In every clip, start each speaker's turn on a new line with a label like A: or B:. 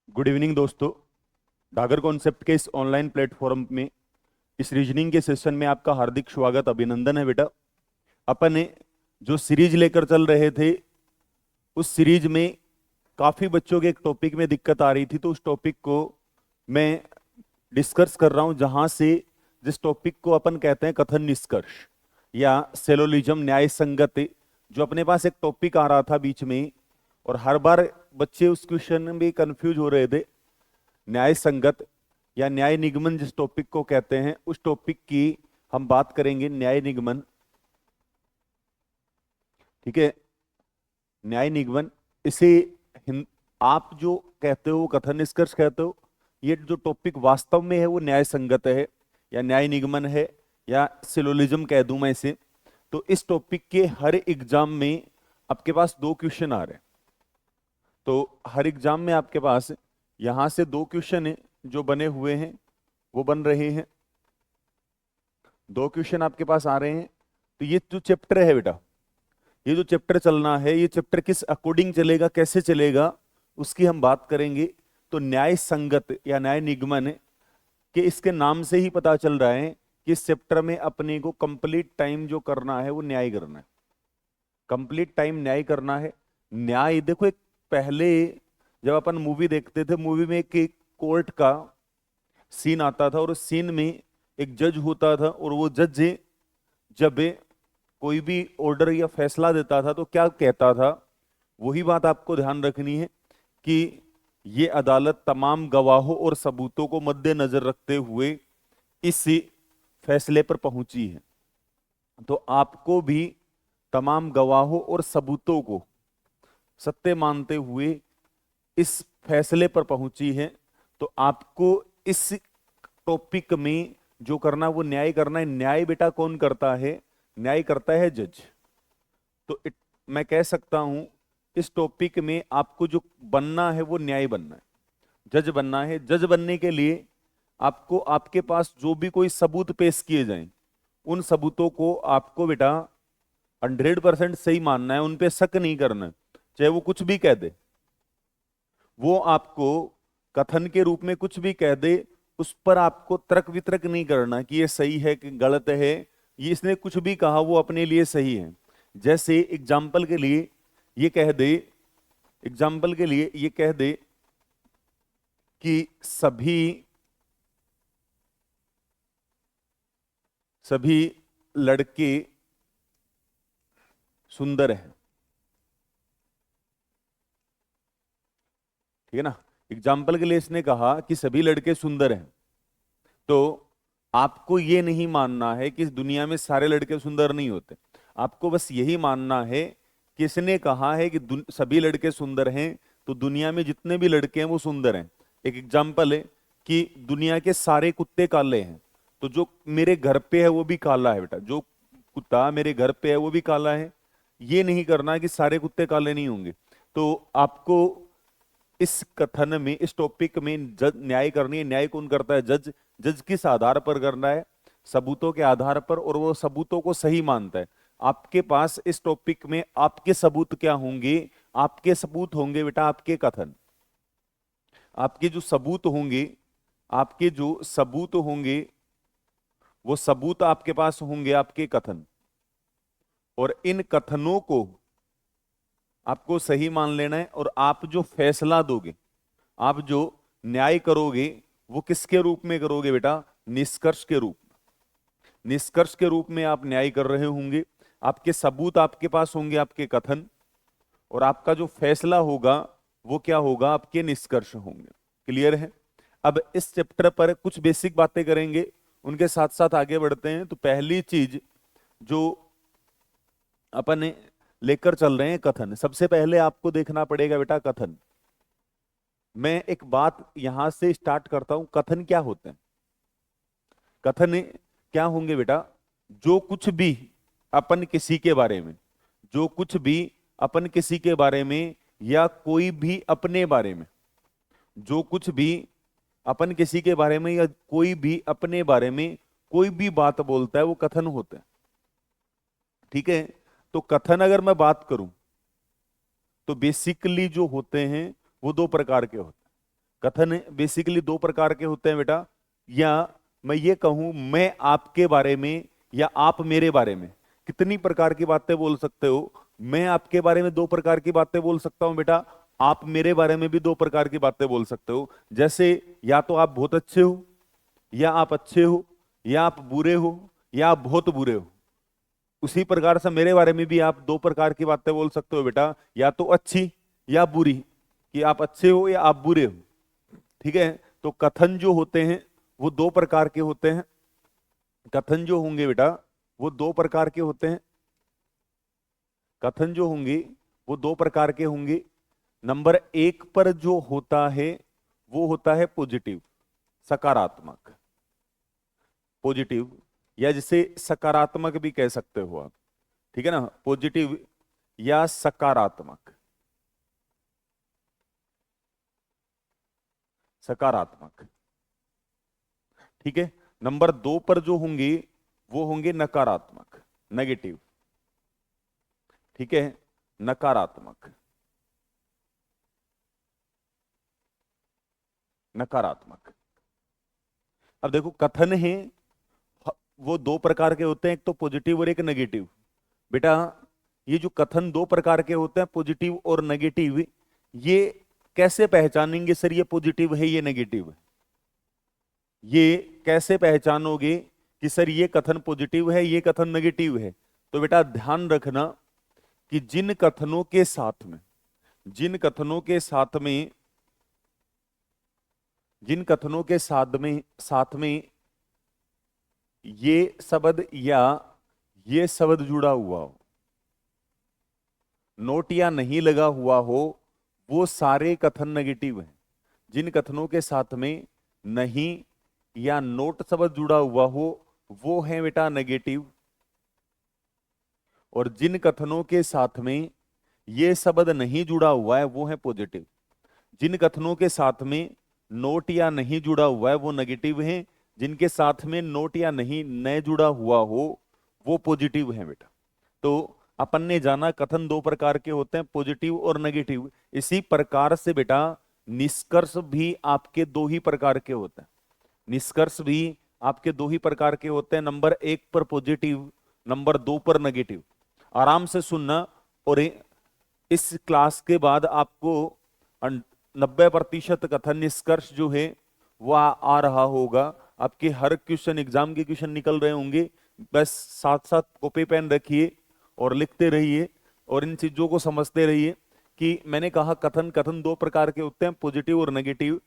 A: Good evening दोस्तों। Dagar concept के इस ऑनलाइन प्लेटफॉर्म में इस रीजनिंग के सेशन में आपका हार्दिक स्वागत अभिनंदन है बेटा। अपन ने जो सीरीज लेकर चल रहे थे उस सीरीज में काफी बच्चों के एक टॉपिक में दिक्कत आ रही थी, तो उस टॉपिक को मैं डिस्कस कर रहा हूं, जहां से जिस टॉपिक को अपन कहते हैं कथन निष्कर्ष या सेलोलिज्म न्याय संगति। जो अपने पास एक टॉपिक आ रहा था बीच में, और हर बार बच्चे उस क्वेश्चन में भी कंफ्यूज हो रहे थे। न्याय संगत या न्याय निगमन जिस टॉपिक को कहते हैं, उस टॉपिक की हम बात करेंगे, न्याय निगमन। ठीक है, न्याय निगमन। इसे आप जो कहते हो कथन निष्कर्ष कहते हो, ये जो टॉपिक वास्तव में है वो न्याय संगत है या न्याय निगमन है या सिलोलिज्म कह दूं मैं इसे। तो इस टॉपिक के हर एग्जाम में आपके पास दो क्वेश्चन आ रहे हैं। तो हर एग्जाम में आपके पास यहां से दो क्वेश्चन है जो बने हुए हैं, वो बन रहे हैं। दो क्वेश्चन आपके पास आ रहे हैं। तो ये जो चैप्टर है बेटा, ये जो चैप्टर चलना है, ये चैप्टर किस अकॉर्डिंग चलेगा, कैसे चलेगा, उसकी हम बात करेंगे। तो न्याय संगत या न्याय निगमन के इसके नाम से ही पता चल रहा है कि इस चैप्टर में अपने को कंप्लीट टाइम जो करना है वो न्याय करना है। कंप्लीट टाइम न्याय करना है। न्याय देखो, एक पहले जब अपन मूवी देखते थे, मूवी में एक कोर्ट का सीन आता था और उस सीन में एक जज होता था, और वो जज जब कोई भी ऑर्डर या फैसला देता था तो क्या कहता था, वही बात आपको ध्यान रखनी है कि ये अदालत तमाम गवाहों और सबूतों को मद्देनजर रखते हुए इस फैसले पर पहुंची है। तो आपको भी तमाम गवाहों और सबूतों को सत्य मानते हुए इस फैसले पर पहुंची है। तो आपको इस टॉपिक में जो करना वो न्याय करना है। न्याय बेटा कौन करता है? न्याय करता है जज। तो मैं कह सकता हूं इस टॉपिक में आपको जो बनना है वो न्याय बनना है, जज बनना है। जज बनने के लिए आपको आपके पास जो भी कोई सबूत पेश किए जाएं, उन सबूतों को आपको बेटा 100% सही मानना है, उन पे शक नहीं करना है। चाहे वो कुछ भी कह दे, वो आपको कथन के रूप में कुछ भी कह दे, उस पर आपको तर्क वितर्क नहीं करना कि ये सही है कि गलत है। ये इसने कुछ भी कहा वो अपने लिए सही है। जैसे एग्जाम्पल के लिए ये कह दे, एग्जाम्पल के लिए ये कह दे कि सभी सभी लड़के सुंदर हैं। ठीक है ना? एग्जाम्पल के लिए इसने कहा कि सभी लड़के सुंदर हैं। तो आपको ये नहीं मानना है कि इस दुनिया में सारे लड़के सुंदर नहीं होते। आपको बस यही मानना है कि इसने कहा है कि सभी लड़के सुंदर हैं, तो दुनिया में जितने भी लड़के हैं वो सुंदर हैं। एक एग्जाम्पल है कि दुनिया के सारे कुत्ते काले हैं, तो जो मेरे घर पे है वो भी काला है बेटा। जो कुत्ता मेरे घर पे है वो भी काला है। ये नहीं करना कि सारे कुत्ते काले नहीं होंगे। तो आपको इस कथन में, इस टॉपिक में जज न्याय करनी है। न्याय कौन करता है? जज। जज किस आधार पर करना है? सबूतों के आधार पर, और वो सबूतों को सही मानता है। आपके पास इस टॉपिक में आपके सबूत क्या होंगे? आपके सबूत होंगे बेटा आपके कथन। आपके जो सबूत होंगे, आपके जो सबूत होंगे, वो सबूत आपके पास होंगे आपके कथन। और इन कथनों को आपको सही मान लेना है। और आप जो फैसला दोगे, आप जो न्याय करोगे, वो किसके रूप में करोगे बेटा? निष्कर्ष के रूप में। निष्कर्ष के रूप में आप न्याय कर रहे होंगे। आपके सबूत आपके पास होंगे, आपके कथन, और आपका जो फैसला होगा वो क्या होगा? आपके निष्कर्ष होंगे। क्लियर है? अब इस चैप्टर पर कुछ बेसिक बातें करेंगे, उनके साथ साथ आगे बढ़ते हैं। तो पहली चीज जो अपन लेकर चल रहे हैं, कथन। सबसे पहले आपको देखना पड़ेगा बेटा कथन। मैं एक बात यहां से स्टार्ट करता हूं, कथन क्या होते हैं? कथन क्या होंगे बेटा? जो कुछ भी अपन किसी के बारे में, जो कुछ भी अपन किसी के बारे में या कोई भी अपने बारे में, जो कुछ भी अपन किसी के बारे में या कोई भी अपने बारे में कोई भी बात बोलता है, वो कथन होता है। ठीक है? तो कथन अगर मैं बात करूं तो बेसिकली जो होते हैं वो दो प्रकार के होते हैं। कथन बेसिकली दो प्रकार के होते हैं बेटा। या मैं ये कहूं, मैं आपके बारे में या आप मेरे बारे में कितनी प्रकार की बातें बोल सकते हो। मैं आपके बारे में दो प्रकार की बातें बोल सकता हूं बेटा, आप मेरे बारे में भी दो प्रकार की बातें बोल सकते हो। जैसे या तो आप बहुत अच्छे हो, या आप अच्छे हो, या आप बुरे हो, या आप बहुत बुरे हो। उसी प्रकार से मेरे बारे में भी आप दो प्रकार की बातें बोल सकते हो बेटा, या तो अच्छी या बुरी, कि आप अच्छे हो या आप बुरे हो। ठीक है, तो कथन जो होते हैं वो दो प्रकार के होते हैं। कथन जो होंगे बेटा वो दो प्रकार के होते हैं। कथन जो होंगे वो दो प्रकार के होंगे। नंबर एक पर जो होता है वो होता है पॉजिटिव, सकारात्मक। पॉजिटिव, या जिसे सकारात्मक भी कह सकते हो आप। ठीक है ना, पॉजिटिव या सकारात्मक। सकारात्मक, ठीक है। नंबर दो पर जो होंगे वो होंगे नकारात्मक, नेगेटिव। ठीक है, नकारात्मक, नकारात्मक। अब देखो कथन है वो दो प्रकार के होते हैं, एक तो पॉजिटिव और एक नेगेटिव। बेटा ये जो कथन दो प्रकार के होते हैं, पॉजिटिव और नेगेटिव, ये कैसे पहचानेंगे सर ये पॉजिटिव है ये नेगेटिव है? ये कैसे पहचानोगे कि सर ये कथन पॉजिटिव है ये कथन नेगेटिव है? तो बेटा ध्यान रखना कि जिन कथनों के साथ में, जिन कथनों के साथ में, जिन कथनों के साथ में ये शब्द या ये शब्द जुड़ा हुआ हो, नोट या नहीं लगा हुआ हो, वो सारे कथन नेगेटिव हैं। जिन कथनों के साथ में नहीं या नोट शब्द जुड़ा हुआ हो वो है बेटा नेगेटिव। और जिन कथनों के साथ में ये शब्द नहीं जुड़ा हुआ है वो है पॉजिटिव। जिन कथनों के साथ में नोट या नहीं जुड़ा हुआ है वो नेगेटिव है। जिनके साथ में नोट या नहीं न जुड़ा हुआ हो वो पॉजिटिव है बेटा। तो अपन ने जाना कथन दो प्रकार के होते हैं, पॉजिटिव और नेगेटिव। इसी प्रकार से बेटा निष्कर्ष भी आपके दो ही प्रकार के होते हैं। निष्कर्ष भी आपके दो ही प्रकार के होते हैं, नंबर एक पर पॉजिटिव, नंबर दो पर नेगेटिव। आराम से सुनना। और इस क्लास के बाद आपको 90% कथन निष्कर्ष जो है वो आ रहा होगा। आपके हर क्वेश्चन, एग्जाम के क्वेश्चन निकल रहे होंगे। बस साथ साथ कॉपी पेन रखिए और लिखते रहिए और इन चीजों को समझते रहिए कि मैंने कहा कथन कथन दो प्रकार के होते हैं, पॉजिटिव और नेगेटिव।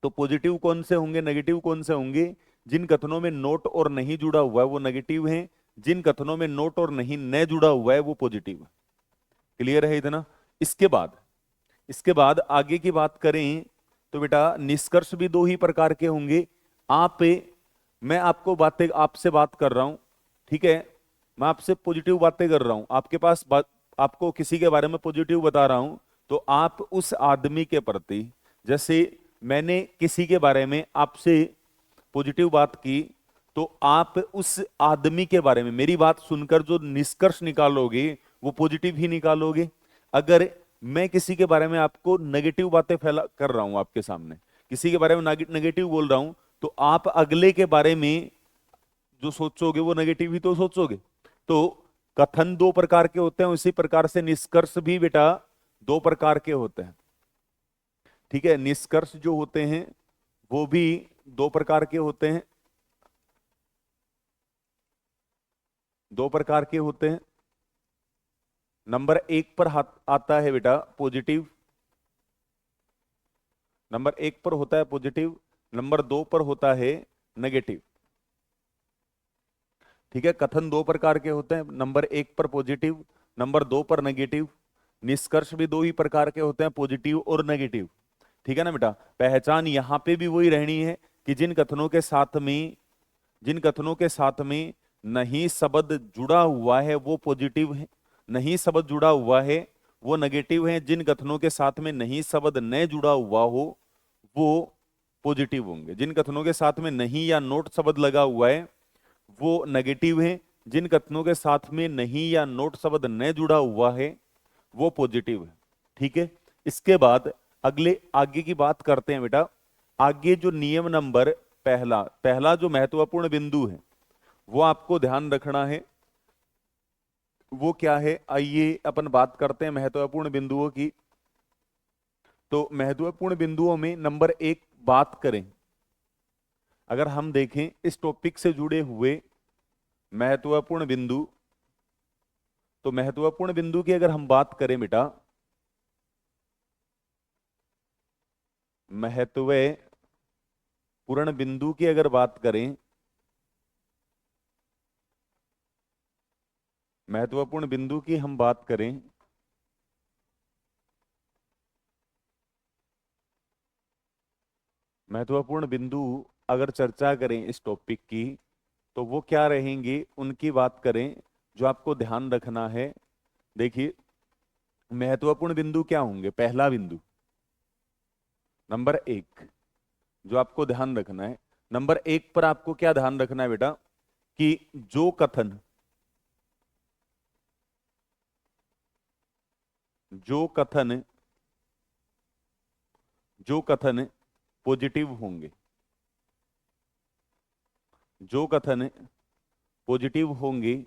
A: तो पॉजिटिव कौन से होंगे, नेगेटिव कौन से होंगे? जिन कथनों में नोट और नहीं जुड़ा हुआ है वो नेगेटिव है, जिन कथनों में नोट और नहीं न जुड़ा हुआ है वो पॉजिटिव है। क्लियर है इतना? इसके बाद आगे की बात करें तो बेटा निष्कर्ष भी दो ही प्रकार के होंगे। आप मैं आपको बातें आपसे बात कर रहा हूं, ठीक है, मैं आपसे पॉजिटिव बातें कर रहा हूं, आपके पास बात, आपको किसी के बारे में पॉजिटिव बता रहा हूं, तो आप उस आदमी के प्रति, जैसे मैंने किसी के बारे में आपसे पॉजिटिव बात की, तो आप उस आदमी के बारे में मेरी बात सुनकर जो निष्कर्ष निकालोगे वो पॉजिटिव ही निकालोगे। अगर मैं किसी के बारे में आपको नेगेटिव बातें फैला कर रहा हूं, आपके सामने किसी के बारे में नेगेटिव बोल रहा हूं, तो आप अगले के बारे में जो सोचोगे वो नेगेटिव ही तो सोचोगे। तो कथन दो प्रकार के होते हैं, उसी प्रकार से निष्कर्ष भी बेटा दो प्रकार के होते हैं। ठीक है, निष्कर्ष जो होते हैं वो भी दो प्रकार के होते हैं, दो प्रकार के होते हैं। नंबर एक पर आता है बेटा पॉजिटिव, नंबर एक पर होता है पॉजिटिव, नंबर दो पर होता है नेगेटिव। ठीक है, कथन दो प्रकार के होते हैं, नंबर एक पर पॉजिटिव, नंबर दो पर नेगेटिव। निष्कर्ष भी दो ही प्रकार के होते हैं, पॉजिटिव और नेगेटिव। ठीक है ना बेटा, पहचान यहां पे भी वही रहनी है कि जिन कथनों के साथ में, जिन कथनों के साथ में नहीं शब्द जुड़ा हुआ है वो पॉजिटिव है, नहीं शब्द जुड़ा हुआ है वो नेगेटिव है। जिन कथनों के साथ में नहीं शब्द न जुड़ा हुआ हो वो पॉजिटिव होंगे। जिन कथनों के साथ में नहीं या नोट शब्द लगा हुआ है वो नेगेटिव है। जिन कथनों के साथ में नहीं या नोट शब्द न जुड़ा हुआ है वो पॉजिटिव है। ठीक है, इसके बाद अगले आगे की बात करते हैं बेटा। आगे जो नियम नंबर पहला पहला जो महत्वपूर्ण बिंदु है वो आपको ध्यान रखना है। वो क्या है, आइए अपन बात करते हैं महत्वपूर्ण बिंदुओं की। तो महत्वपूर्ण बिंदुओं में नंबर एक बात करें, अगर हम देखें इस टॉपिक से जुड़े हुए महत्वपूर्ण बिंदु, तो महत्वपूर्ण बिंदु की अगर हम बात करें बेटा, महत्वपूर्ण बिंदु की अगर बात करें, महत्वपूर्ण बिंदु की हम बात करें, महत्वपूर्ण बिंदु अगर चर्चा करें इस टॉपिक की, तो वो क्या रहेंगे उनकी बात करें जो आपको ध्यान रखना है। देखिए महत्वपूर्ण बिंदु क्या होंगे, पहला बिंदु नंबर एक जो आपको ध्यान रखना है, नंबर एक पर आपको क्या ध्यान रखना है बेटा, कि जो कथन जो कथन पॉजिटिव होंगे, जो कथन पॉजिटिव होंगे,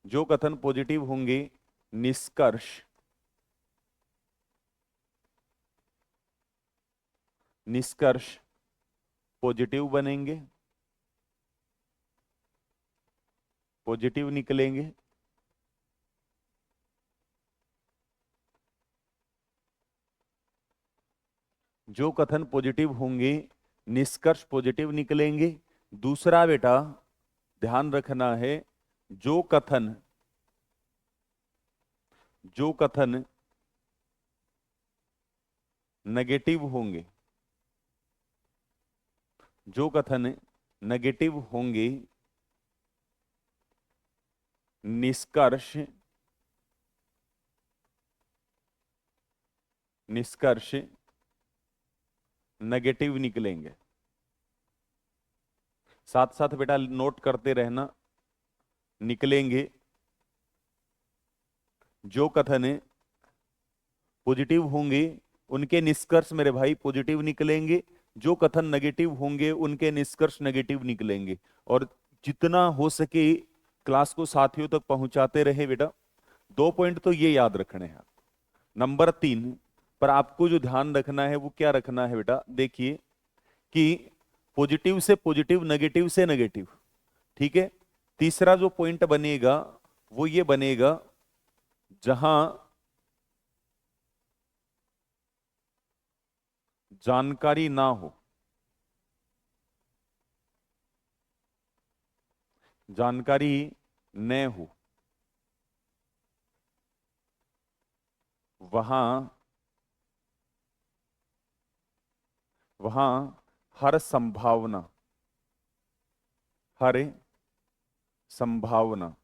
A: जो कथन पॉजिटिव होंगे, निष्कर्ष निष्कर्ष पॉजिटिव बनेंगे, पॉजिटिव निकलेंगे। जो कथन पॉजिटिव होंगे निष्कर्ष पॉजिटिव निकलेंगे। दूसरा बेटा ध्यान रखना है, जो कथन नेगेटिव होंगे, जो कथन नेगेटिव होंगे, निष्कर्ष निष्कर्ष नेगेटिव निकलेंगे। साथ साथ बेटा नोट करते रहना, निकलेंगे। जो कथन पॉजिटिव होंगे उनके निष्कर्ष मेरे भाई पॉजिटिव निकलेंगे, जो कथन नेगेटिव होंगे उनके निष्कर्ष नेगेटिव निकलेंगे। और जितना हो सके क्लास को साथियों तक पहुंचाते रहे बेटा। दो पॉइंट तो ये याद रखने हैं। नंबर तीन पर आपको जो ध्यान रखना है वो क्या रखना है बेटा, देखिए कि पॉजिटिव से पॉजिटिव, नेगेटिव से नेगेटिव, ठीक है। तीसरा जो पॉइंट बनेगा वो ये बनेगा, जहां जानकारी ना हो, जानकारी न हो, वहां वहां हर संभावना हर संभावना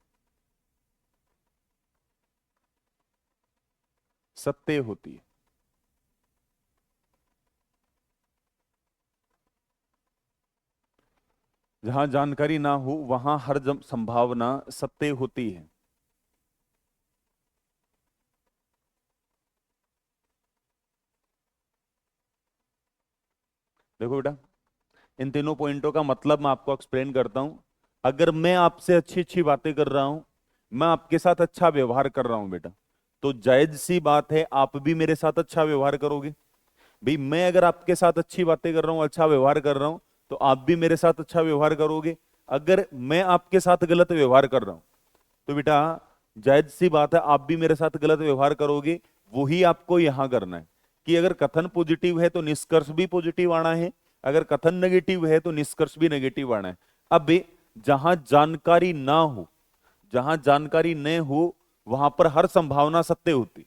A: सत्य होती है। जहां जानकारी ना हो वहां हर संभावना सत्य होती है। देखो बेटा, इन तीनों पॉइंटों का मतलब मैं आपको एक्सप्लेन करता हूं। अगर मैं आपसे अच्छी अच्छी बातें कर रहा हूं, मैं आपके साथ अच्छा व्यवहार कर रहा हूं बेटा, तो जायज सी बात है आप भी मेरे साथ अच्छा व्यवहार करोगे। भाई मैं अगर आपके साथ अच्छी बातें कर रहा हूं, अच्छा व्यवहार कर रहा हूं, तो आप भी मेरे साथ अच्छा व्यवहार करोगे। अगर मैं आपके साथ गलत व्यवहार कर रहा हूं, तो बेटा जायज सी बात है आप भी मेरे साथ गलत व्यवहार करोगे। वही आपको यहां करना है कि अगर कथन पॉजिटिव है तो निष्कर्ष भी पॉजिटिव आना है, अगर कथन नेगेटिव है तो निष्कर्ष भी नेगेटिव आना है। अब जहां जानकारी ना हो, जहां जानकारी न हो वहां पर हर संभावना सत्य होती।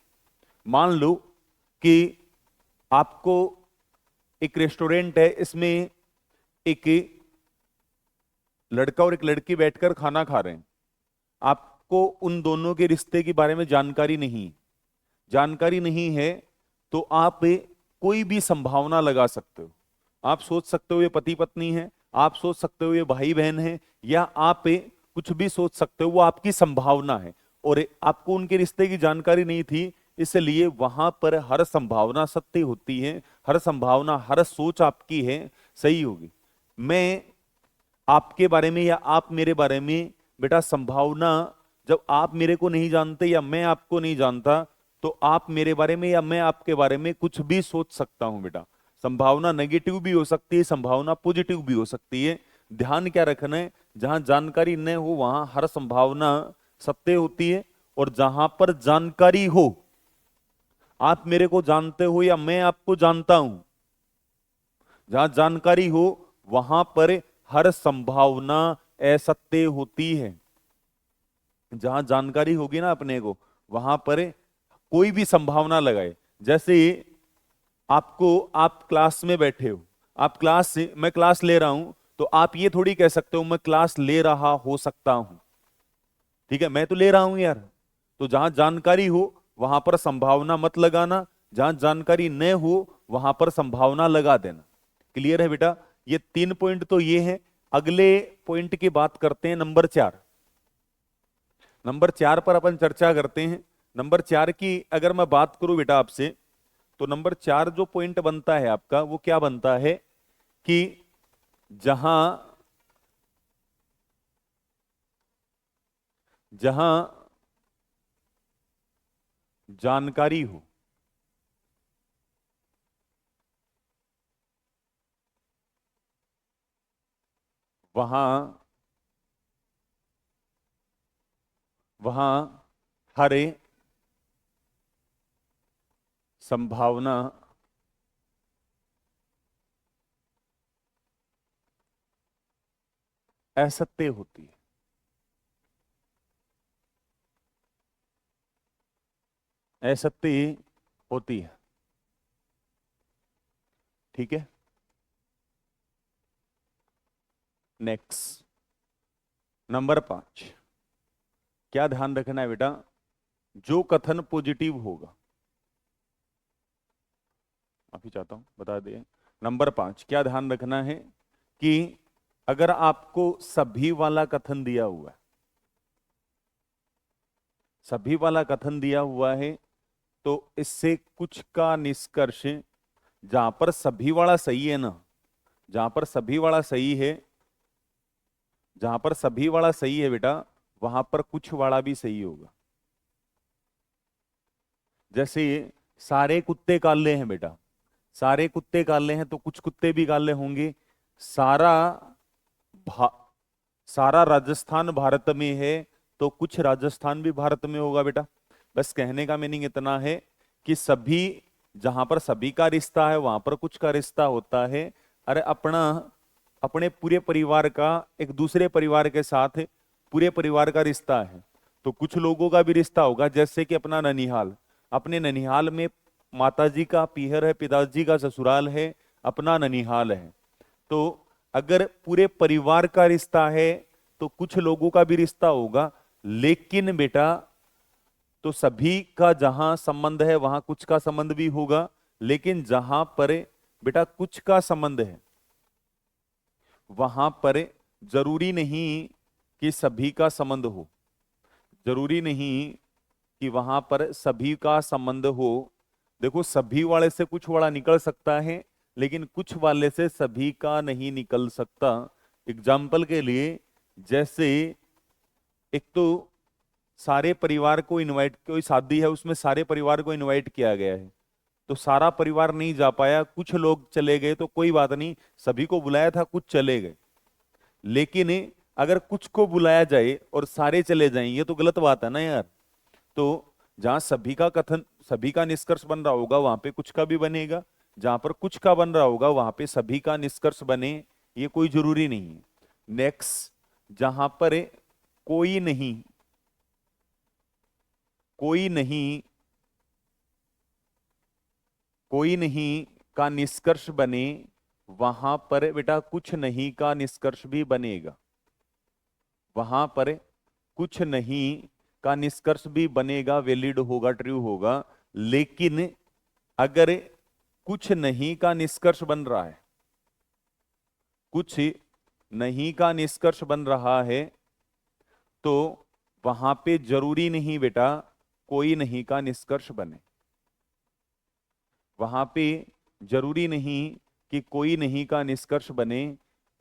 A: मान लो कि आपको एक रेस्टोरेंट है, इसमें एक लड़का और एक लड़की बैठकर खाना खा रहे हैं। आपको उन दोनों के रिश्ते के बारे में जानकारी नहीं, जानकारी नहीं है, तो आप कोई भी संभावना लगा सकते हो। आप सोच सकते हो ये पति पत्नी है, आप सोच सकते हो ये भाई बहन है, या आप कुछ भी सोच सकते हो, वो आपकी संभावना है। और आपको उनके रिश्ते की जानकारी नहीं थी, इसलिए वहां पर हर संभावना सत्य होती है, हर संभावना, हर सोच आपकी है सही होगी। मैं आपके बारे में या आप मेरे बारे में बेटा संभावना, जब आप मेरे को नहीं जानते या मैं आपको नहीं जानता, तो आप मेरे बारे में या मैं आपके बारे में कुछ भी सोच सकता हूं बेटा। संभावना नेगेटिव भी हो सकती है, संभावना पॉजिटिव भी हो सकती है। ध्यान क्या रखना है, जहां जानकारी न हो वहां हर संभावना सत्य होती है, और जहां पर जानकारी हो, आप मेरे को जानते हो या मैं आपको जानता हूं, जहां जानकारी हो वहां पर हर संभावना असत्य होती है। जहां जानकारी होगी ना अपने को, वहां पर कोई भी संभावना लगाए। जैसे आपको, आप क्लास में बैठे हो, आप क्लास से, मैं क्लास ले रहा हूं, तो आप ये थोड़ी कह सकते हो मैं क्लास ले रहा हो सकता हूं। ठीक है, मैं तो ले रहा हूं यार। तो जहां जानकारी हो वहां पर संभावना मत लगाना, जहां जानकारी न हो वहां पर संभावना लगा देना। क्लियर है बेटा? ये 3 पॉइंट तो ये हैं। अगले पॉइंट की बात करते हैं, नंबर 4। नंबर 4 पर अपन चर्चा करते हैं। नंबर 4 की अगर मैं बात करूं बेटा आपसे, तो नंबर 4 जो पॉइंट बनता है आपका, वो क्या बनता है कि जहां जहां जानकारी हो, वहां वहां हर संभावना असत्य होती है। असत्य होती है। ठीक है, नेक्स्ट नंबर 5। क्या ध्यान रखना है बेटा, जो कथन पॉजिटिव होगा, अभी चाहता हूं बता दिए। नंबर 5 क्या ध्यान रखना है कि अगर आपको सभी वाला कथन दिया हुआ है, सभी वाला कथन दिया हुआ है, तो इससे कुछ का निष्कर्ष, जहां पर सभी वाला सही है ना, जहां पर सभी वाला सही है, जहां पर सभी वाला सही है बेटा, वहां पर कुछ वाला भी सही होगा। जैसे सारे कुत्ते काले हैं बेटा, सारे कुत्ते काले हैं तो कुछ कुत्ते भी काले होंगे। सारा भा, सारा राजस्थान भारत में है तो कुछ राजस्थान भी भारत में होगा बेटा। बस कहने का मीनिंग इतना है कि सभी, जहां पर सभी का रिश्ता है वहां पर कुछ का रिश्ता होता है। अरे अपना, अपने पूरे परिवार का एक दूसरे परिवार के साथ पूरे परिवार का रिश्ता है, तो कुछ लोगों का भी रिश्ता होगा। जैसे कि अपना ननिहाल, अपने ननिहाल में माताजी का पीहर है, पिताजी का ससुराल है, अपना ननिहाल है। तो अगर पूरे परिवार का रिश्ता है तो कुछ लोगों का भी रिश्ता होगा, लेकिन बेटा तो सभी का जहां संबंध है वहां कुछ का संबंध भी होगा। लेकिन जहां पर बेटा कुछ का संबंध है वहां पर जरूरी नहीं कि सभी का संबंध हो, जरूरी नहीं कि वहां पर सभी का संबंध हो। देखो सभी वाले से कुछ वाला निकल सकता है, लेकिन कुछ वाले से सभी का नहीं निकल सकता। एग्जाम्पल के लिए, जैसे एक तो सारे परिवार को इनवाइट, कोई शादी है उसमें सारे परिवार को इनवाइट किया गया है, तो सारा परिवार नहीं जा पाया, कुछ लोग चले गए तो कोई बात नहीं, सभी को बुलाया था कुछ चले गए। लेकिन अगर कुछ को बुलाया जाए और सारे चले जाएं, ये तो गलत बात है ना यार। तो जहां सभी का कथन, सभी का निष्कर्ष बन रहा होगा वहां पे कुछ का भी बनेगा, जहां पर कुछ का बन रहा होगा वहां पे सभी का निष्कर्ष बने, ये कोई जरूरी नहीं है। नेक्स्ट, जहां पर कोई नहीं, कोई नहीं, कोई नहीं का निष्कर्ष बने, वहां पर बेटा कुछ नहीं का निष्कर्ष भी बनेगा। वहां पर कुछ नहीं का निष्कर्ष भी बनेगा, वैलिड होगा, ट्रू होगा। लेकिन अगर कुछ नहीं का निष्कर्ष बन रहा है, कुछ नहीं का निष्कर्ष बन रहा है, तो वहां पे जरूरी नहीं बेटा कोई नहीं का निष्कर्ष बने। वहां पे जरूरी नहीं कि कोई नहीं का निष्कर्ष बने।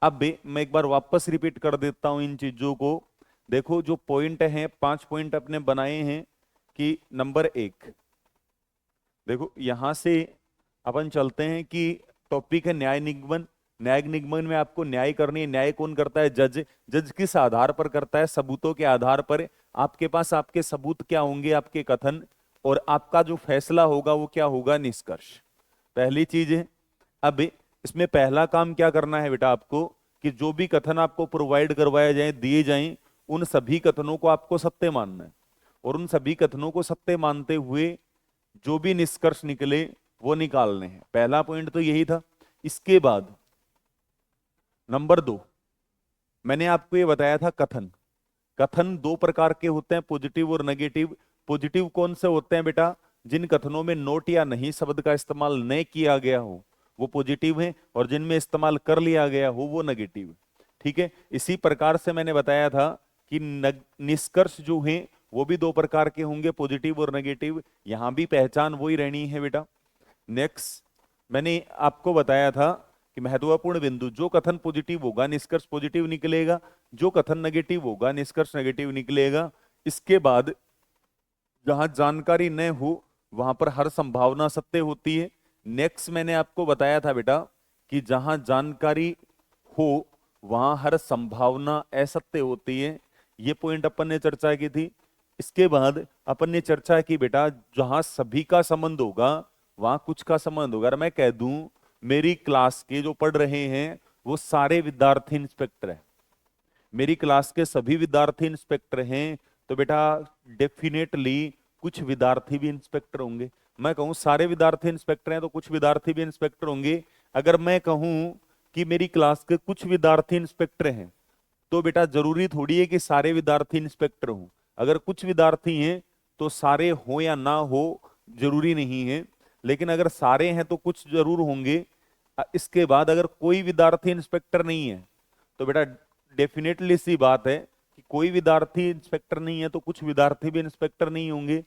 A: अब मैं एक बार वापस रिपीट कर देता हूं इन चीजों को। देखो जो पॉइंट हैं, 5 पॉइंट अपने बनाए हैं कि नंबर 1, देखो यहां से अपन चलते हैं कि टॉपिक है न्याय निगमन। न्याय निगमन में आपको न्याय करनी है। न्याय कौन करता है? जज। जज किस आधार पर करता है? सबूतों के आधार पर। आपके पास आपके सबूत क्या होंगे? आपके कथन। और आपका जो फैसला होगा वो क्या होगा? निष्कर्ष। पहली चीज है। अब इसमें पहला काम क्या करना है बेटा आपको, कि जो भी कथन आपको प्रोवाइड करवाए जाए, दिए जाएं, उन सभी कथनों को आपको सत्य मानना है। और उन सभी कथनों को सत्य मानते हुए जो भी निष्कर्ष निकले वो निकालने हैं। पहला पॉइंट तो यही था। इसके बाद नंबर 2, मैंने आपको ये बताया था कथन। कथन दो प्रकार के होते हैं, पॉजिटिव और नेगेटिव। पॉजिटिव कौन से होते हैं बेटा? जिन कथनों में नोट या नहीं शब्द का इस्तेमाल नहीं किया गया हो वो पॉजिटिव है, और जिनमें इस्तेमाल कर लिया गया हो वो नेगेटिव। ठीक है। इसी प्रकार से मैंने बताया था कि निष्कर्ष जो है वो भी दो प्रकार के होंगे, पॉजिटिव और नेगेटिव। यहां भी पहचान वही रहनी है बेटा। नेक्स्ट, मैंने आपको बताया था कि महत्वपूर्ण बिंदु, जो कथन पॉजिटिव होगा निष्कर्ष पॉजिटिव निकलेगा, जो कथन नेगेटिव होगा निष्कर्ष नेगेटिव निकलेगा। इसके बाद जहां जानकारी न हो वहां पर हर संभावना सत्य होती है। नेक्स्ट, मैंने आपको बताया था बेटा कि जहां जानकारी हो वहां हर संभावना असत्य होती है। ये पॉइंट अपन ने चर्चा की थी। इसके बाद अपन ने चर्चा की बेटा जहां सभी का संबंध होगा वहां कुछ का संबंध होगा। अगर मैं कह दूं मेरी क्लास के जो पढ़ रहे हैं वो सारे विद्यार्थी इंस्पेक्टर हैं, मेरी क्लास के सभी विद्यार्थी इंस्पेक्टर हैं, तो बेटा डेफिनेटली कुछ विद्यार्थी भी इंस्पेक्टर होंगे। मैं कहूं सारे विद्यार्थी इंस्पेक्टर हैं तो कुछ विद्यार्थी भी इंस्पेक्टर होंगे। अगर मैं कहूं कि मेरी क्लास के कुछ विद्यार्थी इंस्पेक्टर हैं तो बेटा जरूरी थोड़ी है कि सारे विद्यार्थी इंस्पेक्टर हों। अगर कुछ विद्यार्थी हैं तो सारे हो या ना हो जरूरी नहीं है, लेकिन अगर सारे हैं तो कुछ जरूर होंगे। इसके बाद अगर कोई विद्यार्थी इंस्पेक्टर नहीं है तो बेटा डेफिनेटली सी बात है कि कोई विद्यार्थी इंस्पेक्टर नहीं है तो कुछ विद्यार्थी भी इंस्पेक्टर नहीं होंगे।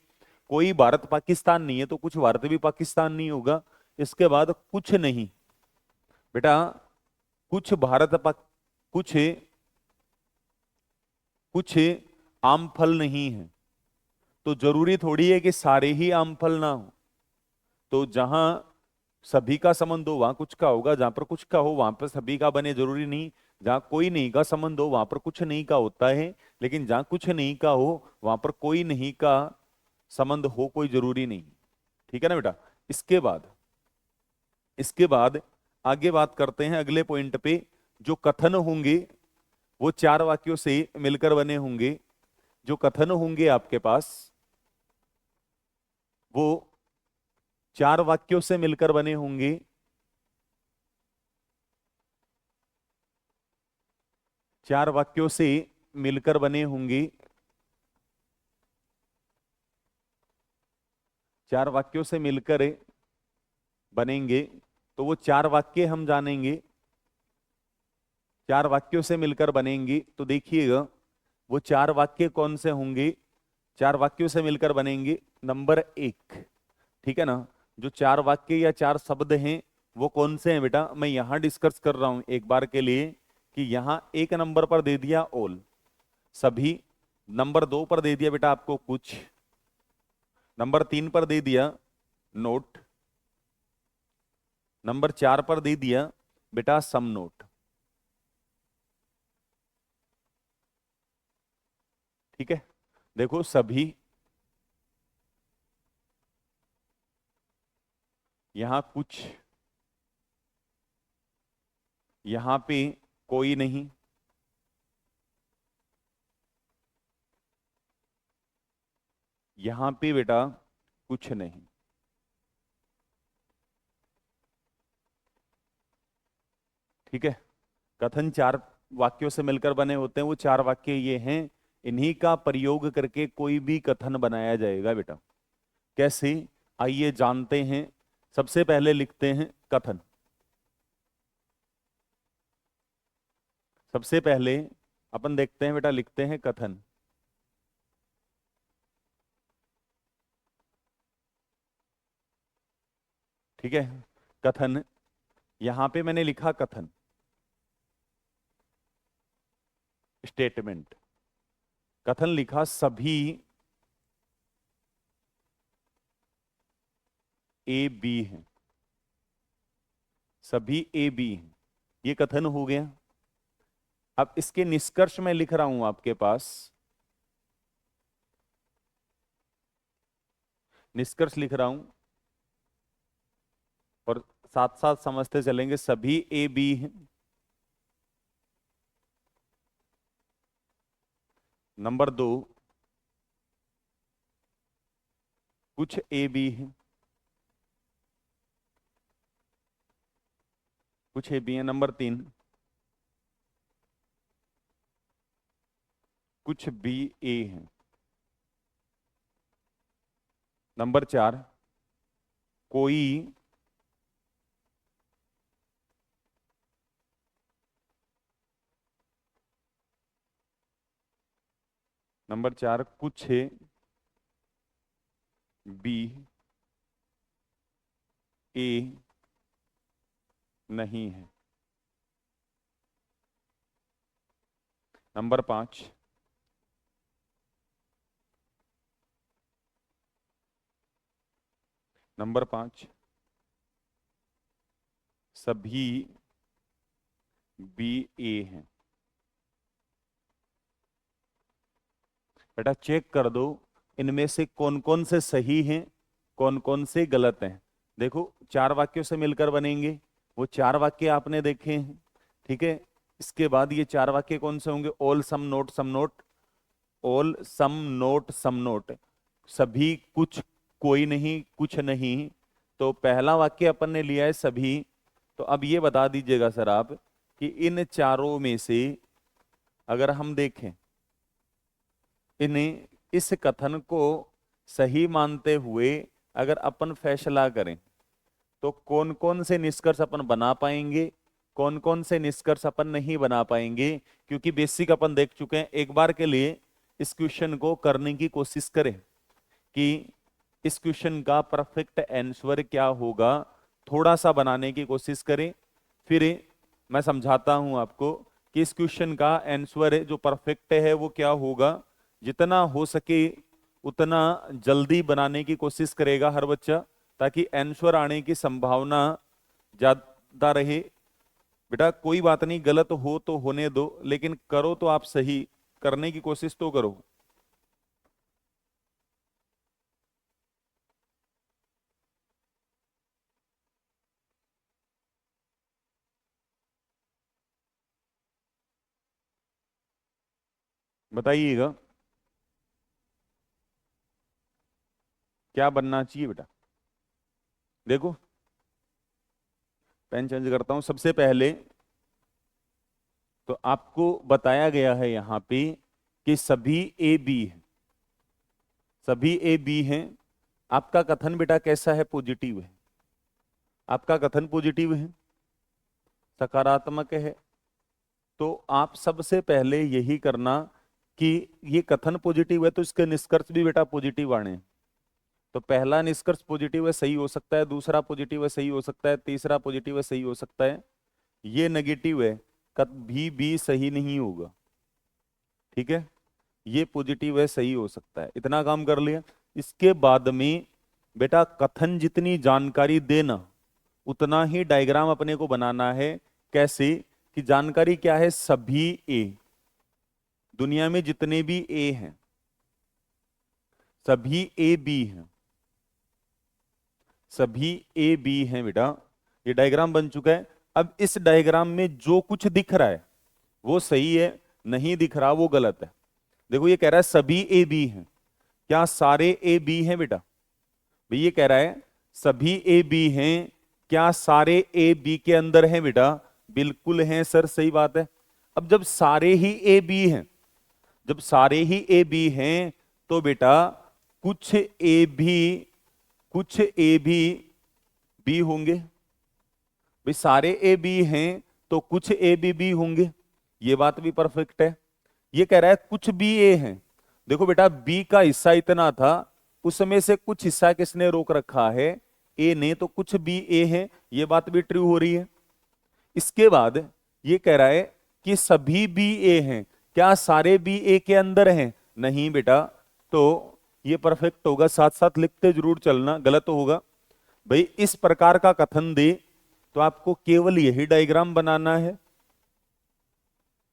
A: कोई भारत पाकिस्तान नहीं है तो कुछ भारत भी पाकिस्तान नहीं होगा। इसके बाद कुछ नहीं बेटा, कुछ भारत पाक कुछ कुछ आम फल नहीं है तो जरूरी थोड़ी है कि सारे ही आम फल ना हो। तो जहां सभी का संबंध हो वहां कुछ का होगा, जहां पर कुछ का हो वहां पर सभी का बने जरूरी नहीं। जहां कोई नहीं का संबंध हो वहां पर कुछ नहीं का होता है, लेकिन जहां कुछ नहीं का हो वहां पर कोई नहीं का संबंध हो कोई जरूरी नहीं। ठीक है ना बेटा। इसके बाद आगे बात करते हैं अगले पॉइंट पे। जो कथन होंगे वो चार वाक्यों से मिलकर बने होंगे। जो कथन होंगे आपके पास वो चार वाक्यों से मिलकर बने होंगे। चार वाक्यों से मिलकर बने होंगे। चार वाक्यों से मिलकर बनेंगे। तो वो चार वाक्य हम जानेंगे। चार वाक्यों से मिलकर बनेंगे तो देखिएगा वो चार वाक्य कौन से होंगे। चार वाक्यों से मिलकर बनेंगे। नंबर 1, ठीक है ना, जो चार वाक्य या चार शब्द हैं वो कौन से हैं बेटा, मैं यहां डिस्कस कर रहा हूं एक बार के लिए कि यहां एक नंबर पर दे दिया ऑल, सभी। नंबर 2 पर दे दिया बेटा आपको कुछ। नंबर 3 पर दे दिया नोट। नंबर 4 पर दे दिया बेटा सम नोट। ठीक है। देखो सभी, यहां कुछ, यहां पे कोई नहीं, यहां पे बेटा कुछ नहीं। ठीक है। कथन चार वाक्यों से मिलकर बने होते हैं। वो चार वाक्य ये हैं, इन्हीं का प्रयोग करके कोई भी कथन बनाया जाएगा बेटा। कैसे, आइए जानते हैं। सबसे पहले लिखते हैं कथन। सबसे पहले अपन देखते हैं बेटा, लिखते हैं कथन। ठीक है, कथन, यहां पे मैंने लिखा कथन, स्टेटमेंट, कथन लिखा सभी ए बी हैं, सभी ए बी हैं, ये कथन हो गया। अब इसके निष्कर्ष में लिख रहा हूं आपके पास, निष्कर्ष लिख रहा हूं, और साथ साथ समझते चलेंगे सभी ए बी हैं। नंबर 2, कुछ ए बी हैं, कुछ ए बी हैं। नंबर 3, कुछ बी ए हैं। नंबर 4, कोई नंबर 4, कुछ बी ए नहीं है। नंबर 5, नंबर 5, सभी बी ए हैं। बेटा चेक कर दो इनमें से कौन कौन से सही हैं, कौन कौन से गलत हैं। देखो 4 वाक्यों से मिलकर बनेंगे, वो 4 वाक्य आपने देखे हैं, ठीक है। इसके बाद ये 4 वाक्य कौन से होंगे? ऑल सम नोट सम नोट, ऑल सम नोट सम नोट, सभी कुछ कोई नहीं कुछ नहीं। तो पहला वाक्य अपन ने लिया है सभी। तो अब ये बता दीजिएगा सर आप कि इन चारों में से अगर हम देखें, इन्हें इस कथन को सही मानते हुए अगर अपन फैसला करें तो कौन कौन से निष्कर्ष अपन बना पाएंगे, कौन कौन से निष्कर्ष अपन नहीं बना पाएंगे। क्योंकि बेसिक अपन देख चुके हैं, एक बार के लिए इस क्वेश्चन को करने की कोशिश करें कि इस क्वेश्चन का परफेक्ट आंसर क्या होगा, थोड़ा सा बनाने की कोशिश करें। फिर मैं समझाता हूं आपको कि इस क्वेश्चन का आंसर जो परफेक्ट है वो क्या होगा। जितना हो सके उतना जल्दी बनाने की कोशिश करेगा हर बच्चा, ताकि आंसर आने की संभावना ज्यादा रहे। बेटा कोई बात नहीं, गलत हो तो होने दो, लेकिन करो तो आप सही करने की कोशिश तो करो। बताइएगा क्या बनना चाहिए बेटा। देखो पेन चेंज करता हूं। सबसे पहले तो आपको बताया गया है यहां पे कि सभी ए बी है, सभी ए बी हैं। आपका कथन बेटा कैसा है? पॉजिटिव है। आपका कथन पॉजिटिव है, सकारात्मक है। तो आप सबसे पहले यही करना कि ये कथन पॉजिटिव है तो इसके निष्कर्ष भी बेटा पॉजिटिव आने। तो पहला निष्कर्ष पॉजिटिव है, सही हो सकता है। दूसरा पॉजिटिव है, सही हो सकता है। तीसरा पॉजिटिव है, सही हो सकता है। ये नेगेटिव है, कभी भी सही नहीं होगा, ठीक है। ये पॉजिटिव है, सही हो सकता है। इतना काम कर लिया। इसके बाद में बेटा कथन जितनी जानकारी देना उतना ही डायग्राम अपने को बनाना है। कैसे? कि जानकारी क्या है? सभी ए, दुनिया में जितने भी ए हैं सभी ए बी हैं, सभी ए बी हैं बेटा। ये डायग्राम बन चुका है। अब इस डायग्राम में जो कुछ दिख रहा है वो सही है, नहीं दिख रहा वो गलत है। देखो ये कह रहा है सभी ए बी हैं, क्या सारे ए बी हैं बेटा? भाई ये कह रहा है सभी ए बी हैं, क्या सारे ए बी के अंदर हैं बेटा? बिल्कुल हैं सर, सही बात है। अब जब सारे ही ए बी हैं, जब सारे ही ए बी हैं तो बेटा कुछ ए भी, कुछ ए भी बी होंगे। भाई सारे ए बी हैं तो कुछ ए बी होंगे, ये बात भी परफेक्ट है। ये कह रहा है कुछ बी ए हैं। देखो बेटा बी का हिस्सा इतना था, उसमें से कुछ हिस्सा किसने रोक रखा है? ए ने तो कुछ बी ए है, ये बात भी ट्रू हो रही है। इसके बाद ये कह रहा है कि सभी बी ए हैं, क्या सारे बी ए के अंदर हैं? नहीं बेटा, तो ये परफेक्ट होगा, साथ साथ लिखते जरूर चलना, गलत होगा। भाई इस प्रकार का कथन दे तो आपको केवल यही डायग्राम बनाना है,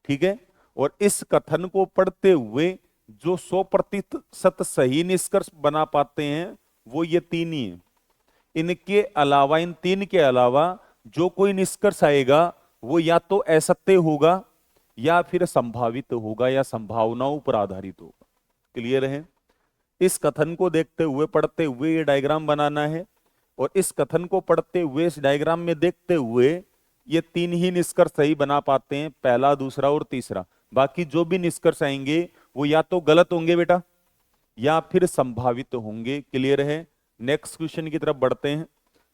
A: ठीक है। और इस कथन को पढ़ते हुए जो 100% सही निष्कर्ष बना पाते हैं वो ये तीन ही हैं। इनके अलावा, इन तीन के अलावा जो कोई निष्कर्ष आएगा वो या तो असत्य होगा या फिर संभावित होगा या संभावनाओं पर आधारित होगा। क्लियर है? इस कथन को देखते हुए, पढ़ते हुए ये डायग्राम बनाना है, और इस कथन को पढ़ते हुए, इस डायग्राम में देखते हुए ये तीन ही निष्कर्ष सही बना पाते हैं, पहला, दूसरा और तीसरा। बाकी जो भी निष्कर्ष आएंगे वो या तो गलत होंगे बेटा या फिर संभावित होंगे। क्लियर है? नेक्स्ट क्वेश्चन की तरफ बढ़ते हैं,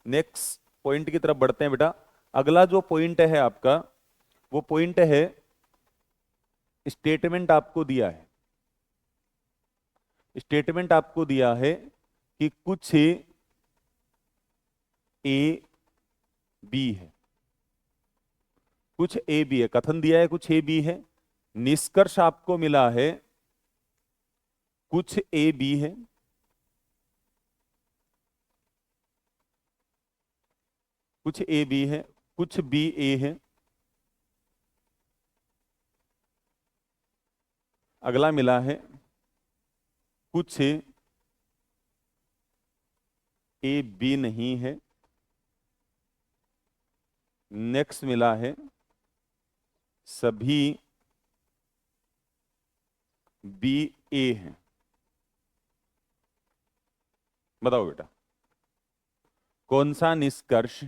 A: नेक्स्ट पॉइंट की तरफ बढ़ते हैं बेटा। अगला जो पॉइंट है आपका, वो पॉइंट है, स्टेटमेंट आपको दिया है, स्टेटमेंट आपको दिया है कि कुछ ए बी है, कुछ ए बी है, कथन दिया है कुछ ए बी है, निष्कर्ष आपको मिला है कुछ ए बी है, कुछ ए बी है, कुछ बी ए है। अगला मिला है कुछ ए बी नहीं है। नेक्स्ट मिला है सभी बी ए हैं। बताओ बेटा कौन सा निष्कर्ष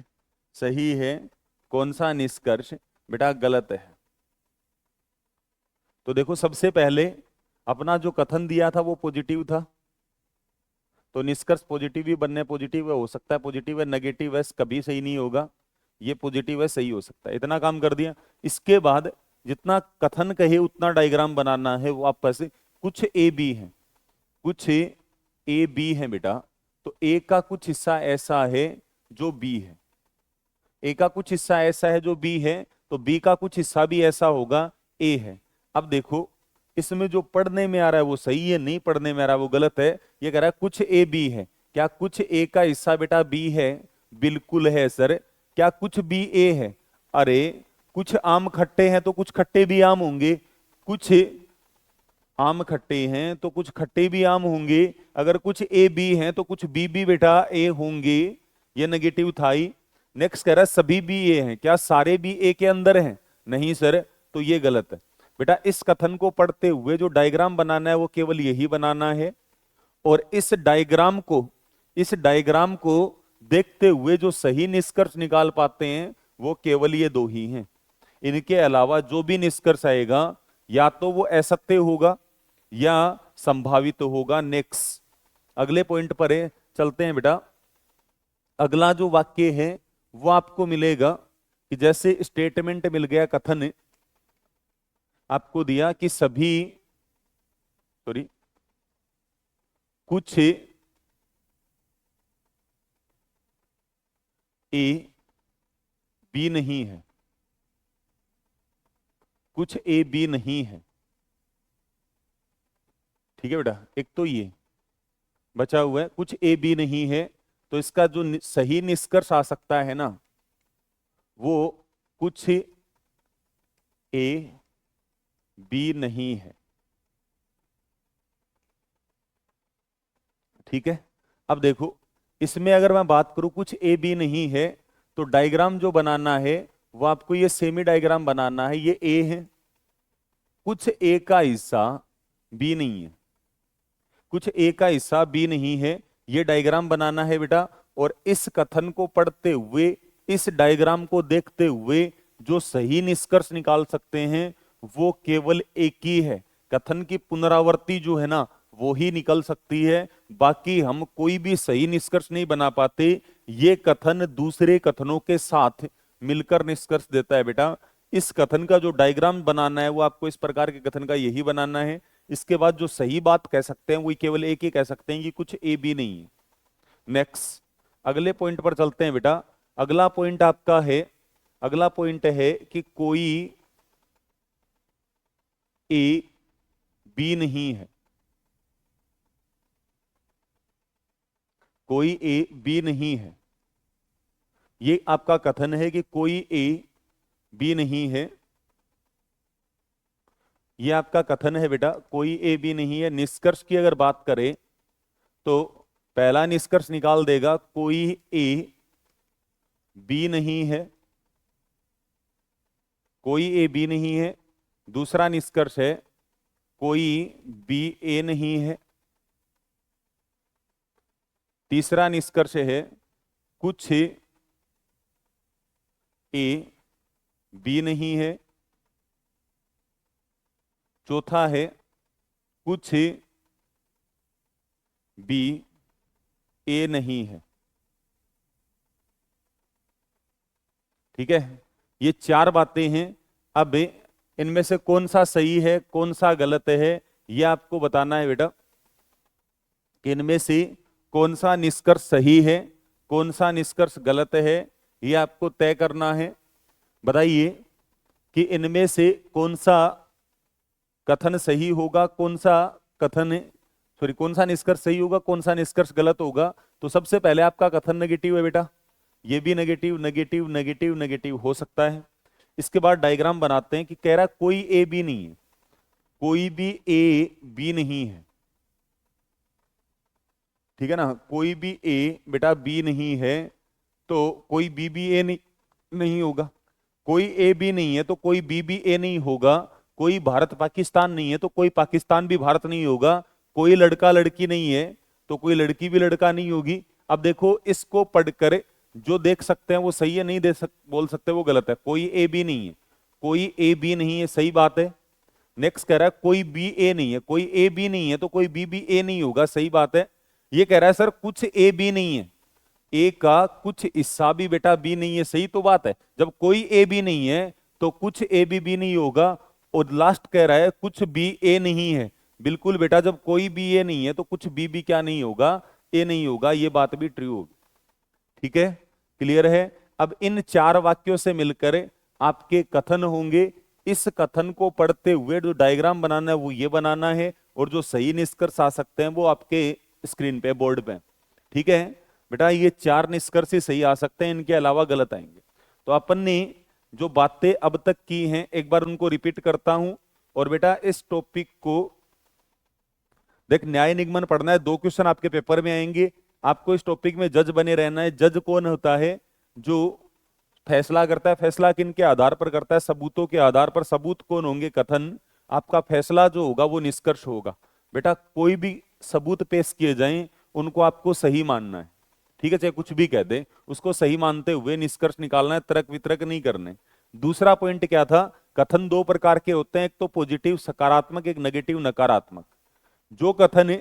A: सही है, कौन सा निष्कर्ष बेटा गलत है? तो देखो, सबसे पहले अपना जो कथन दिया था वो पॉजिटिव था, तो निष्कर्ष पॉजिटिव ही बनने, पॉजिटिव हो सकता है, पॉजिटिव है, नेगेटिव है कभी सही नहीं होगा, ये पॉजिटिव है सही हो सकता है। इतना काम कर दिया। इसके बाद जितना कथन कहे उतना डायग्राम बनाना है। वो आपस कुछ ए बी है, कुछ ए बी है बेटा, तो ए का कुछ हिस्सा ऐसा है जो बी है, ए का कुछ हिस्सा ऐसा है जो बी है, तो बी का कुछ हिस्सा भी ऐसा होगा ए है। अब देखो इसमें जो पढ़ने में आ रहा है वो सही है, नहीं पढ़ने में आ रहा है वो गलत है। ये कह रहा है कुछ ए बी है, क्या कुछ ए का हिस्सा बेटा बी है? बिल्कुल है सर। क्या कुछ बी ए है? अरे कुछ आम खट्टे हैं तो कुछ खट्टे भी आम होंगे, कुछ आम खट्टे हैं तो कुछ खट्टे भी आम होंगे। अगर कुछ ए बी हैं तो कुछ बी भी बेटा ए होंगे, ये नेगेटिव था ही। नेक्स्ट कह रहा है सभी बी ए हैं, क्या सारे बी ए के अंदर हैं? नहीं सर, तो ये गलत है बेटा। इस कथन को पढ़ते हुए जो डायग्राम बनाना है वो केवल यही बनाना है, और इस डायग्राम को देखते हुए जो सही निष्कर्ष निकाल पाते हैं वो केवल ये दो ही हैं। इनके अलावा जो भी निष्कर्ष आएगा या तो वो असत्य होगा या संभावित होगा। नेक्स्ट अगले पॉइंट पर है, चलते हैं बेटा। अगला जो वाक्य है वो आपको मिलेगा कि जैसे स्टेटमेंट मिल गया, कथन आपको दिया कि सभी कुछ ए बी नहीं है, कुछ ए बी नहीं है, ठीक है बेटा। एक तो ये बचा हुआ है कुछ ए बी नहीं है, तो इसका जो सही निष्कर्ष आ सकता है ना वो कुछ ए बी नहीं है, ठीक है। अब देखो इसमें अगर मैं बात करूं कुछ ए बी नहीं है, तो डायग्राम जो बनाना है वो आपको ये सेमी डायग्राम बनाना है। ये ए है, कुछ ए का हिस्सा बी नहीं है, कुछ ए का हिस्सा बी नहीं है, ये डायग्राम बनाना है बेटा। और इस कथन को पढ़ते हुए, इस डायग्राम को देखते हुए जो सही निष्कर्ष निकाल सकते हैं वो केवल एक ही है। कथन की पुनरावृत्ति जो है ना वो ही निकल सकती है, बाकी हम कोई भी सही निष्कर्ष नहीं बना पाते। ये कथन दूसरे कथनों के साथ मिलकर निष्कर्ष देता है बेटा। इस कथन का जो डायग्राम बनाना है वो आपको इस प्रकार के कथन का यही बनाना है। इसके बाद जो सही बात कह सकते हैं वो केवल एक ही कह सकते हैं कि कुछ ए बी नहीं है। नेक्स्ट अगले पॉइंट पर चलते हैं बेटा। अगला पॉइंट आपका है, अगला पॉइंट है कि कोई ए बी नहीं है, कोई ए बी नहीं है। ये आपका कथन है कि कोई ए बी नहीं है, ये आपका कथन है बेटा, कोई ए बी नहीं है। निष्कर्ष की अगर बात करें तो पहला निष्कर्ष निकाल देगा कोई ए बी नहीं है, कोई ए बी नहीं है। दूसरा निष्कर्ष है कोई बी ए नहीं है। तीसरा निष्कर्ष है कुछ ए बी नहीं है। चौथा है कुछ बी ए नहीं है। ठीक है, ये चार बातें हैं। अब इनमें से कौन सा सही है कौन सा गलत है ये आपको बताना है बेटा, कि इनमें से कौन सा निष्कर्ष सही है कौन सा निष्कर्ष गलत है, ये आपको तय करना है। बताइए कि इनमें से कौन सा कथन सही होगा, कौन सा कथन, सॉरी, कौन सा निष्कर्ष सही होगा कौन सा निष्कर्ष गलत होगा। तो सबसे पहले आपका कथन नेगेटिव है बेटा, ये भी नेगेटिव नेगेटिव नेगेटिव नेगेटिव हो सकता है। इसके बाद डायग्राम बनाते हैं कि कह रहा कोई ए बी नहीं है, कोई भी ए बी नहीं है। ठीक है ना, कोई भी ए बेटा बी नहीं है, तो कोई बी भी ए नहीं होगा। कोई ए बी नहीं है तो कोई बी भी ए नहीं होगा। कोई भारत पाकिस्तान नहीं है तो कोई पाकिस्तान भी भारत नहीं होगा। कोई लड़का लड़की नहीं है तो कोई लड़की भी लड़का नहीं होगी। अब देखो, इसको पढ़कर जो देख सकते हैं वो सही है, नहीं बोल सकते वो गलत है। कोई ए बी नहीं है, कोई ए बी नहीं है, सही बात है। नेक्स्ट कह रहा है कोई बी ए नहीं है, कोई ए बी नहीं है तो कोई बी भी ए नहीं होगा, सही बात है। ये कह रहा है सर कुछ ए बी नहीं है, ए का कुछ हिस्सा भी बेटा बी नहीं है, सही तो बात है। जब कोई ए बी नहीं है तो कुछ ए बी नहीं होगा। और लास्ट कह रहा है कुछ बी ए नहीं है, बिल्कुल बेटा, जब कोई बी ए नहीं है तो कुछ बी भी क्या नहीं होगा, ए नहीं होगा। ये बात भी ट्रू होगी। ठीक है, क्लियर है। अब इन चार वाक्यों से मिलकर आपके कथन होंगे। इस कथन को पढ़ते हुए जो डायग्राम बनाना है वो ये बनाना है, और जो सही निष्कर्ष आ सकते हैं वो आपके स्क्रीन पे, बोर्ड पे। ठीक है बेटा, ये चार निष्कर्ष ही सही आ सकते हैं, इनके अलावा गलत आएंगे। तो अपन ने जो बातें अब तक की हैं एक बार उनको रिपीट करता हूं। और बेटा इस टॉपिक को देख, न्याय निगमन पढ़ना है, 2 क्वेश्चन आपके पेपर में आएंगे। आपको इस टॉपिक में जज बने रहना है। जज कौन होता है? जो फैसला करता है। फैसला किन के आधार पर करता है? सबूतों के आधार पर। सबूत कौन होंगे? कथन। आपका फैसला जो होगा वो निष्कर्ष होगा। बेटा कोई भी सबूत पेश किए जाएं उनको आपको सही मानना है। ठीक है, चाहे कुछ भी कह दे उसको सही मानते हुए निष्कर्ष निकालना है, तर्क वितर्क नहीं करने। दूसरा पॉइंट क्या था? कथन 2 प्रकार के होते हैं, एक तो पॉजिटिव सकारात्मक, एक नेगेटिव नकारात्मक। जो कथन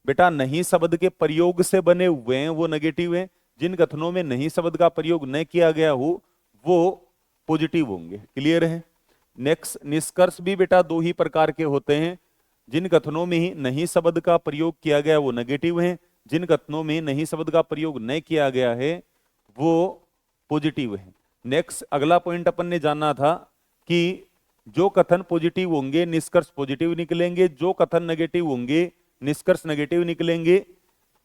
A: बेटा नहीं शब्द के प्रयोग से बने हुए हैं वो नेगेटिव हैं। जिन कथनों में नहीं शब्द का प्रयोग न किया गया हो वो पॉजिटिव होंगे। क्लियर है? नेक्स्ट, निष्कर्ष भी बेटा 2 ही प्रकार के होते हैं। जिन कथनों में ही नहीं शब्द का प्रयोग किया गया वो नेगेटिव हैं, जिन कथनों में नहीं शब्द का प्रयोग न किया गया है वो पॉजिटिव है। नेक्स्ट, अगला पॉइंट अपन ने जाना था कि जो कथन पॉजिटिव होंगे निष्कर्ष पॉजिटिव निकलेंगे, जो कथन नेगेटिव होंगे निष्कर्ष नेगेटिव निकलेंगे।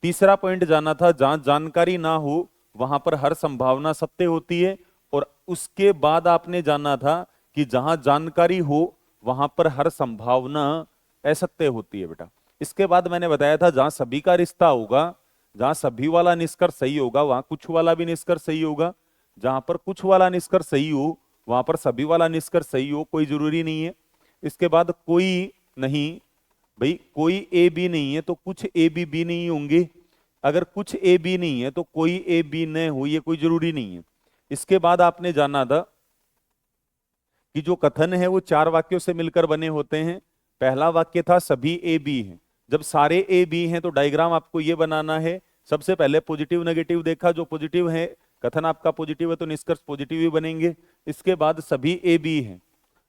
A: तीसरा पॉइंट जाना था, जहां जानकारी ना हो वहां पर हर संभावना सत्य होती है। और उसके बाद आपने जाना था कि जहां जानकारी हो वहां पर हर संभावना असत्य होती है बेटा। इसके बाद मैंने बताया था जहां सभी का रिश्ता होगा, जहां सभी वाला निष्कर्ष सही होगा वहां कुछ वाला भी निष्कर्ष सही होगा। जहां पर कुछ वाला निष्कर्ष सही हो वहां पर सभी वाला निष्कर्ष सही हो, कोई जरूरी नहीं है। इसके बाद कोई नहीं, भाई कोई ए बी नहीं है तो कुछ ए बी नहीं होंगे। अगर कुछ ए बी नहीं है तो कोई ए बी न हो, ये कोई जरूरी नहीं है। इसके बाद आपने जाना था कि जो कथन है वो 4 वाक्यों से मिलकर बने होते हैं। पहला वाक्य था सभी ए बी हैं। जब सारे ए बी हैं तो डायग्राम आपको ये बनाना है। सबसे पहले पॉजिटिव नेगेटिव देखा, जो पॉजिटिव है कथन आपका पॉजिटिव है तो निष्कर्ष पॉजिटिव ही बनेंगे। इसके बाद सभी ए बी हैं,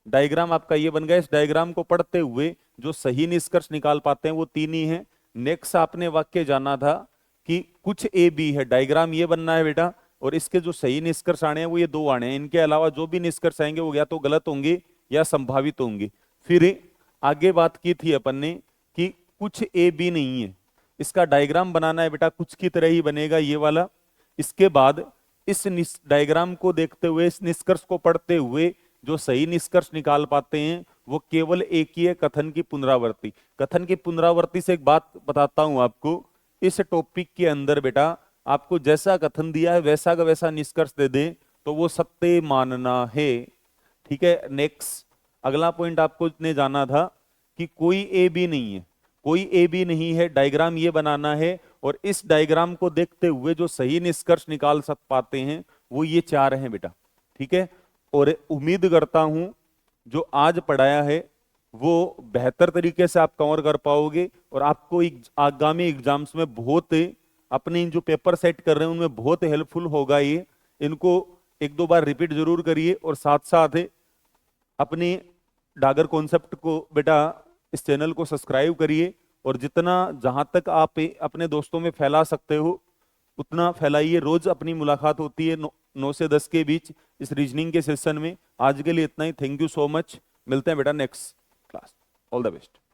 A: डायग्राम आपका ये बन गया। इस डायग्राम को पढ़ते हुए जो सही निष्कर्ष निकाल पाते हैं वो 3 ही हैं। नेक्स्ट आपने वाक्य जाना था कि कुछ ए बी है, डायग्राम ये बनना है बेटा, और इसके जो सही निष्कर्ष आने हैं वो ये दो आने हैं, इनके अलावा जो भी निष्कर्ष आएंगे वो या तो गलत होंगे या संभावित होंगे। फिर आगे बात की थी अपन ने कि कुछ ए बी नहीं है, इसका डायग्राम बनाना है बेटा, कुछ की तरह ही बनेगा ये वाला। इसके बाद इस डायग्राम को देखते हुए, इस निष्कर्ष को पढ़ते हुए जो सही निष्कर्ष निकाल पाते हैं वो केवल एक ही है, कथन की पुनरावृत्ति। कथन की पुनरावृत्ति से एक बात बताता हूं आपको, इस टॉपिक के अंदर बेटा आपको जैसा कथन दिया है वैसा का वैसा निष्कर्ष दे दे तो वो सत्य मानना है। ठीक है, नेक्स्ट अगला पॉइंट आपको इतने जाना था कि कोई ए बी नहीं है, कोई ए बी नहीं है, डायग्राम ये बनाना है, और इस डायग्राम को देखते हुए जो सही निष्कर्ष निकाल सक पाते हैं वो ये चार हैं बेटा। ठीक है, और उम्मीद करता हूं जो आज पढ़ाया है वो बेहतर तरीके से आप कवर कर पाओगे, और आपको आगामी एग्जाम्स में बहुत, अपने जो पेपर सेट कर रहे हैं उनमें बहुत हेल्पफुल होगा ये। इनको एक दो बार रिपीट जरूर करिए, और साथ साथ अपने डागर कॉन्सेप्ट को बेटा इस चैनल को सब्सक्राइब करिए, और जितना जहां तक आप अपने दोस्तों में फैला सकते हो उतना फैलाइए। रोज अपनी मुलाकात होती है 9 से 10 के बीच इस रीजनिंग के सेशन में। आज के लिए इतना ही, थैंक यू सो मच, मिलते हैं बेटा next class, all the best.